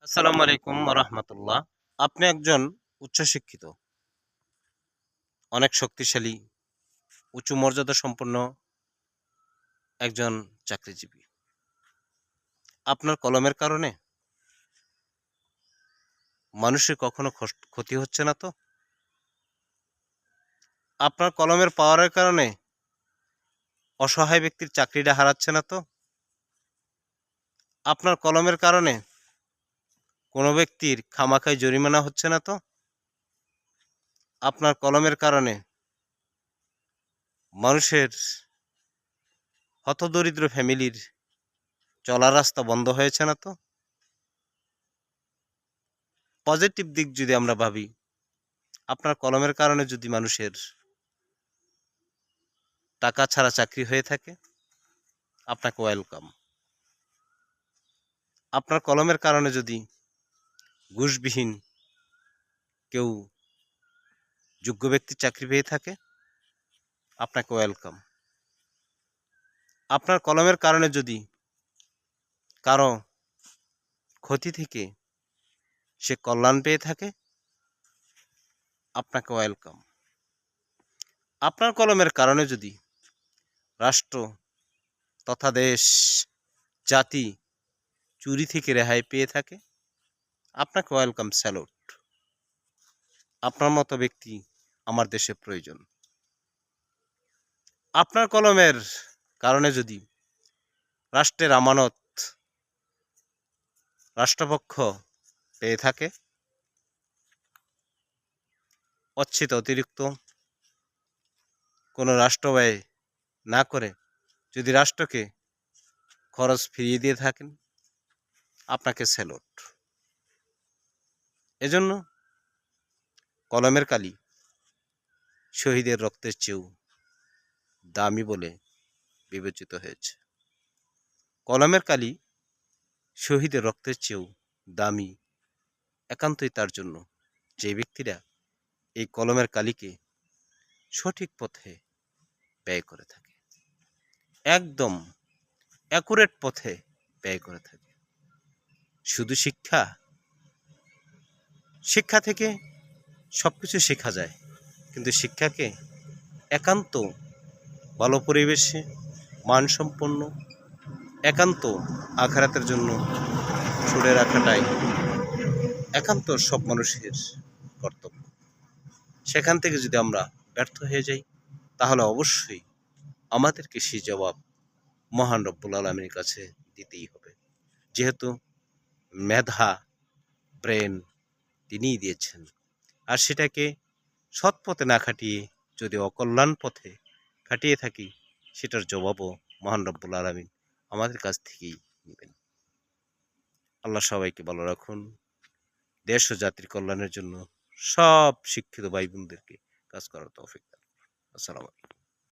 আসসালামু আলাইকুম রহমতুল্লাহ। আপনি একজন উচ্চশিক্ষিত, অনেক শক্তিশালী, উঁচু মর্যাদা সম্পন্ন একজন চাকরিজীবী। আপনার কলমের কারণে মানুষের কখনো ক্ষতি হচ্ছে না তো? আপনার কলমের পাওয়ারের কারণে অসহায় ব্যক্তির চাকরিটা হারাচ্ছে না তো? আপনার কলমের কারণে কোনো ব্যক্তির খামাখায় জরিমানা হচ্ছে না তো? আপনার কলমের কারণে মানুষের হতদরিদ্র ফ্যামিলির চলার রাস্তা বন্ধ হয়েছে না তো? পজিটিভ দিক যদি আমরা ভাবি, আপনার কলমের কারণে যদি মানুষের টাকা ছাড়া চাকরি হয়ে থাকে, আপনাকে ওয়েলকাম। আপনার কলমের কারণে যদি ঘুষবিহীন কেউ যোগ্য ব্যক্তির চাকরি পেয়ে থাকে, আপনাকে ওয়েলকাম। আপনার কলমের কারণে যদি কারো ক্ষতি থেকে সে কল্যাণ পেয়ে থাকে, আপনাকে ওয়েলকাম। আপনার কলমের কারণে যদি রাষ্ট্র তথা দেশ জাতি চুরি থেকে রেহাই পেয়ে থাকে, আপনাকে ওয়েলকাম, স্যালুট। আপনার মতো ব্যক্তি আমার দেশে প্রয়োজন। আপনার কলমের কারণে যদি রাষ্ট্রের আমানত রাষ্ট্রপক্ষ পেয়ে থাকে, অতিরিক্ত কোনো রাষ্ট্র ব্যয় না করে যদি রাষ্ট্রকে খরচ ফিরিয়ে দিয়ে থাকেন, আপনাকে স্যালুট। এজন্য কলমের কালি শহীদের রক্তের চেয়েও দামি বলে বিবেচিত হয়েছে। কলমের কালি শহীদের রক্তের চেয়েও দামি একান্তই তার জন্য যে ব্যক্তিরা এই কলমের কালিকে সঠিক পথে ব্যয় করে থাকে, একদম অ্যাকুরেট পথে ব্যয় করে থাকে। শুধু শিক্ষা থেকে সব কিছু শেখা যায়, কিন্তু শিক্ষাকে একান্ত ভালো পরিবেশে মানসম্পন্ন একান্ত আখেরাতের জন্য ছুড়ে রাখাটাই একান্ত সব মানুষের কর্তব্য। সেখান থেকে যদি আমরা ব্যর্থ হয়ে যাই, তাহলে অবশ্যই আমাদেরকে সেই জবাব মহান রব্বুল আলামিনের কাছে দিতেই হবে। যেহেতু মেধা, ব্রেন তিনিই দিয়েছেন, আর সেটাকে সৎ পথে না খাটিয়ে যদি অকল্যাণ পথে খাটিয়ে থাকি, সেটার জবাবও মহান রব্বুল আলামিন আমাদের কাছ থেকেই নেবেন। আল্লাহ সবাইকে ভালো রাখুন। দেশ ও জাতির কল্যাণের জন্য সব শিক্ষিত ভাই বোনদেরকে কাজ করার তৌফিক দান। আসসালামু আলাইকুম।